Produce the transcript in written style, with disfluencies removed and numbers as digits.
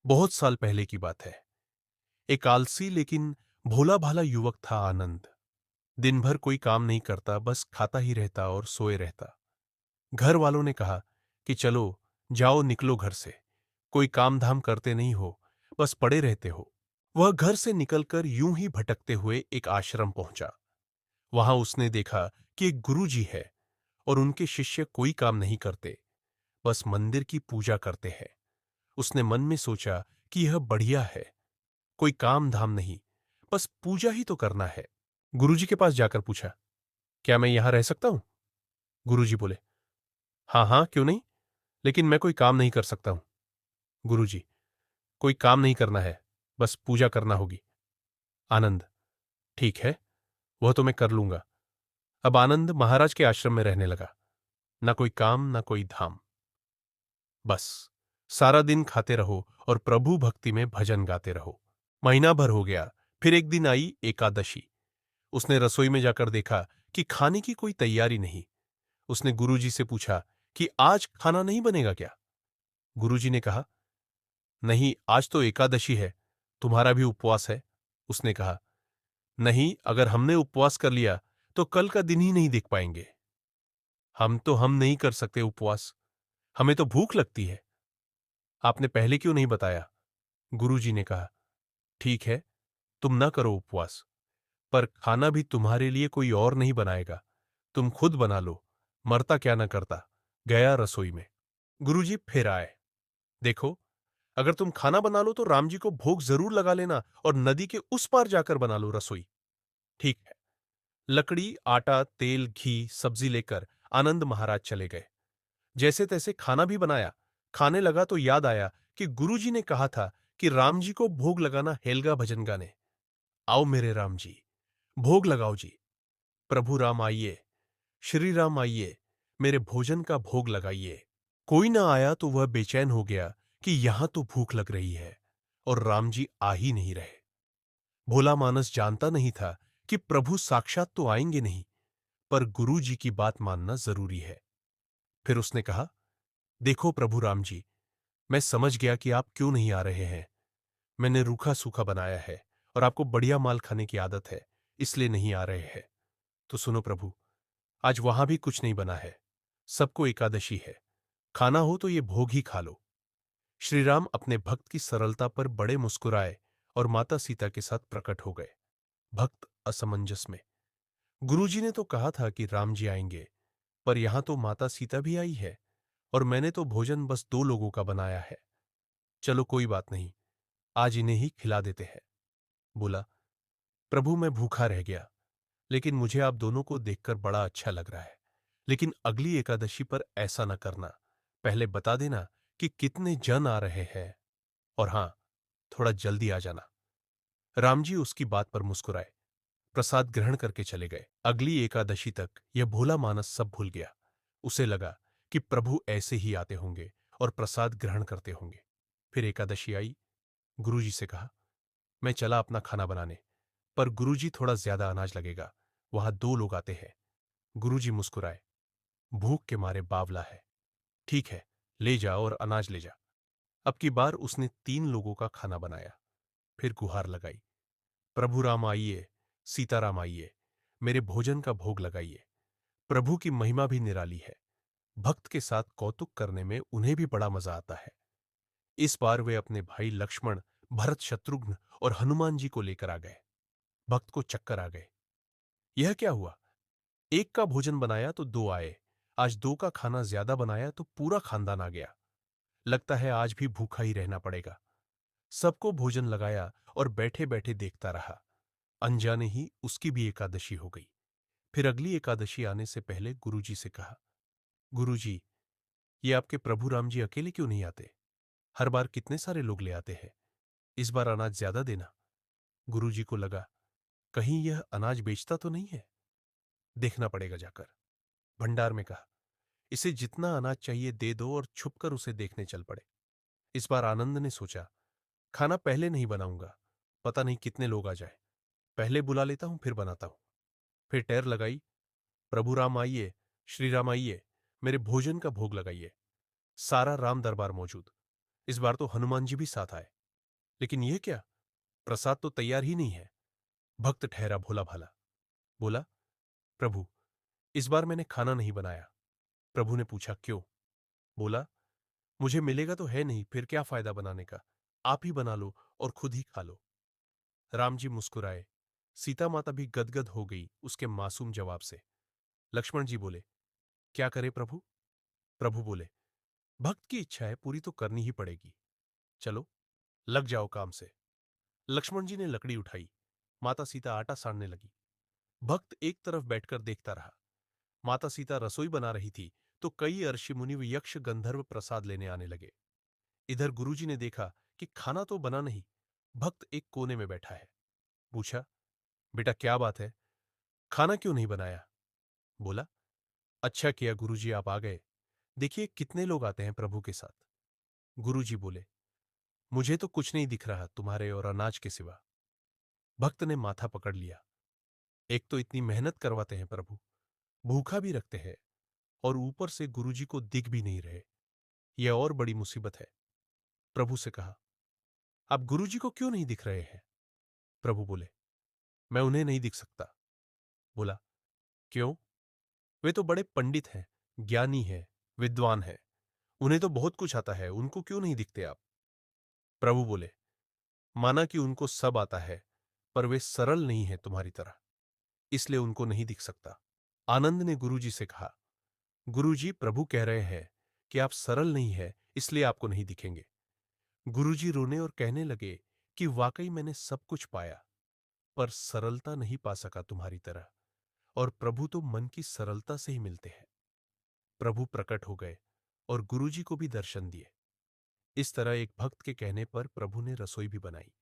बहुत साल पहले की बात है। एक आलसी लेकिन भोला भाला युवक था आनंद। दिन भर कोई काम नहीं करता, बस खाता ही रहता और सोए रहता। घर वालों ने कहा कि चलो जाओ, निकलो घर से। कोई काम धाम करते नहीं हो, बस पड़े रहते हो। वह घर से निकलकर यूं ही भटकते हुए एक आश्रम पहुंचा। वहां उसने देखा कि एक गुरुजी है और उनके शिष्य कोई काम नहीं करते, बस मंदिर की पूजा करते हैं। उसने मन में सोचा कि यह बढ़िया है, कोई काम धाम नहीं, बस पूजा ही तो करना है। गुरुजी के पास जाकर पूछा, क्या मैं यहां रह सकता हूं? गुरुजी बोले, हाँ हाँ, क्यों नहीं, लेकिन मैं कोई काम नहीं कर सकता हूं। गुरुजी, कोई काम नहीं करना है, बस पूजा करना होगी। आनंद, ठीक है, वह तो मैं कर लूंगा। अब आनंद महाराज के आश्रम में रहने लगा। ना कोई काम, ना कोई धाम, बस सारा दिन खाते रहो और प्रभु भक्ति में भजन गाते रहो। महीना भर हो गया। फिर एक दिन आई एकादशी। उसने रसोई में जाकर देखा कि खाने की कोई तैयारी नहीं। उसने गुरुजी से पूछा कि आज खाना नहीं बनेगा क्या? गुरुजी ने कहा, नहीं, आज तो एकादशी है, तुम्हारा भी उपवास है। उसने कहा, नहीं, अगर हमने उपवास कर लिया तो कल का दिन ही नहीं देख पाएंगे। हम नहीं कर सकते उपवास, हमें तो भूख लगती है। आपने पहले क्यों नहीं बताया? गुरुजी ने कहा, ठीक है, तुम ना करो उपवास, पर खाना भी तुम्हारे लिए कोई और नहीं बनाएगा, तुम खुद बना लो, मरता क्या ना करता। गया रसोई में। गुरुजी फिर आए। देखो, अगर तुम खाना बना लो तो राम जी को भोग जरूर लगा लेना और नदी के उस पार जाकर बना लो रसोई। ठीक है। लकड़ी, आटा, तेल, घी, सब्जी लेकर आनंद महाराज चले गए। जैसे तैसे खाना भी बनाया। खाने लगा तो याद आया कि गुरुजी ने कहा था कि राम जी को भोग लगाना हेलगा भजन गाने। आओ मेरे राम जी, भोग लगाओ जी। प्रभु राम आइए, श्री राम आइए, मेरे भोजन का भोग लगाइए। कोई ना आया तो वह बेचैन हो गया कि यहां तो भूख लग रही है और राम जी आ ही नहीं रहे। भोला मानस जानता नहीं था कि प्रभु साक्षात तो आएंगे नहीं, पर गुरु जी की बात मानना जरूरी है। फिर उसने कहा, देखो प्रभु राम जी, मैं समझ गया कि आप क्यों नहीं आ रहे हैं। मैंने रूखा सूखा बनाया है और आपको बढ़िया माल खाने की आदत है, इसलिए नहीं आ रहे हैं। तो सुनो प्रभु, आज वहां भी कुछ नहीं बना है। सबको एकादशी है, खाना हो तो ये भोग ही खा लो। श्रीराम अपने भक्त की सरलता पर बड़े मुस्कुराए और माता सीता के साथ प्रकट हो गए। भक्त असमंजस में। गुरुजी ने तो कहा था कि राम जी आएंगे, पर यहां तो माता सीता भी आई है और मैंने तो भोजन बस 2 लोगों का बनाया है। चलो कोई बात नहीं, आज इन्हें ही खिला देते हैं। बोला, प्रभु मैं भूखा रह गया, लेकिन मुझे आप दोनों को देखकर बड़ा अच्छा लग रहा है। लेकिन अगली एकादशी पर ऐसा न करना, पहले बता देना कि कितने जन आ रहे हैं, और हां, थोड़ा जल्दी आ जाना। राम जी उसकी बात पर मुस्कुराए, प्रसाद ग्रहण करके चले गए। अगली एकादशी तक यह भोला मानस सब भूल गया। उसे लगा कि प्रभु ऐसे ही आते होंगे और प्रसाद ग्रहण करते होंगे। फिर एकादशी आई। गुरुजी से कहा, मैं चला अपना खाना बनाने, पर गुरुजी थोड़ा ज्यादा अनाज लगेगा, वहां 2 लोग आते हैं। गुरुजी मुस्कुराए, भूख के मारे बावला है। ठीक है, ले जा और अनाज ले जा। अब की बार उसने 3 लोगों का खाना बनाया। फिर गुहार लगाई, प्रभु राम आइए, सीताराम आइए, मेरे भोजन का भोग लगाइए। प्रभु की महिमा भी निराली है। भक्त के साथ कौतुक करने में उन्हें भी बड़ा मजा आता है। इस बार वे अपने भाई लक्ष्मण, भरत, शत्रुघ्न और हनुमान जी को लेकर आ गए। भक्त को चक्कर आ गए। यह क्या हुआ? एक का भोजन बनाया तो 2 आए, आज 2 का खाना ज्यादा बनाया तो पूरा खानदान आ गया। लगता है आज भी भूखा ही रहना पड़ेगा। सबको भोजन लगाया और बैठे बैठे देखता रहा। अनजाने ही उसकी भी एकादशी हो गई। फिर अगली एकादशी आने से पहले गुरुजी से कहा, गुरुजी, ये आपके प्रभु राम जी अकेले क्यों नहीं आते? हर बार कितने सारे लोग ले आते हैं, इस बार अनाज ज्यादा देना। गुरुजी को लगा, कहीं यह अनाज बेचता तो नहीं है, देखना पड़ेगा जाकर। भंडार में कहा, इसे जितना अनाज चाहिए दे दो और छुपकर उसे देखने चल पड़े। इस बार आनंद ने सोचा, खाना पहले नहीं बनाऊंगा, पता नहीं कितने लोग आ जाए, पहले बुला लेता हूं फिर बनाता हूं। फिर टैर लगाई, प्रभु राम आइए, श्री राम आइए, मेरे भोजन का भोग लगाइए। सारा राम दरबार मौजूद। इस बार तो हनुमान जी भी साथ आए। लेकिन यह क्या, प्रसाद तो तैयार ही नहीं है। भक्त ठहरा भोला भाला, बोला, प्रभु, इस बार मैंने खाना नहीं बनाया। प्रभु ने पूछा, क्यों? बोला, मुझे मिलेगा तो है नहीं, फिर क्या फायदा बनाने का। आप ही बना लो और खुद ही खा लो। राम जी मुस्कुराए। सीता माता भी गदगद हो गई उसके मासूम जवाब से। लक्ष्मण जी बोले, क्या करे प्रभु? प्रभु बोले, भक्त की इच्छा है, पूरी तो करनी ही पड़ेगी। चलो, लग जाओ काम से। लक्ष्मण जी ने लकड़ी उठाई। माता सीता आटा सानने लगी। भक्त एक तरफ बैठकर देखता रहा। माता सीता रसोई बना रही थी तो कई ऋषि मुनि व यक्ष गंधर्व प्रसाद लेने आने लगे। इधर गुरुजी ने देखा कि खाना तो बना नहीं, भक्त एक कोने में बैठा है। पूछा, बेटा क्या बात है, खाना क्यों नहीं बनाया? बोला, अच्छा किया गुरुजी आप आ गए, देखिए कितने लोग आते हैं प्रभु के साथ। गुरुजी बोले, मुझे तो कुछ नहीं दिख रहा तुम्हारे और अनाज के सिवा। भक्त ने माथा पकड़ लिया। एक तो इतनी मेहनत करवाते हैं प्रभु, भूखा भी रखते हैं, और ऊपर से गुरुजी को दिख भी नहीं रहे। यह और बड़ी मुसीबत है। प्रभु से कहा, आप गुरुजी को क्यों नहीं दिख रहे हैं? प्रभु बोले, मैं उन्हें नहीं दिख सकता। बोला, क्यों? वे तो बड़े पंडित हैं, ज्ञानी हैं, विद्वान हैं, उन्हें तो बहुत कुछ आता है, उनको क्यों नहीं दिखते आप? प्रभु बोले, माना कि उनको सब आता है, पर वे सरल नहीं है तुम्हारी तरह, इसलिए उनको नहीं दिख सकता। आनंद ने गुरुजी से कहा, गुरुजी प्रभु कह रहे हैं कि आप सरल नहीं है, इसलिए आपको नहीं दिखेंगे। गुरुजी रोने और कहने लगे कि वाकई मैंने सब कुछ पाया, पर सरलता नहीं पा सका तुम्हारी तरह, और प्रभु तो मन की सरलता से ही मिलते हैं। प्रभु प्रकट हो गए और गुरुजी को भी दर्शन दिए। इस तरह एक भक्त के कहने पर प्रभु ने रसोई भी बनाई।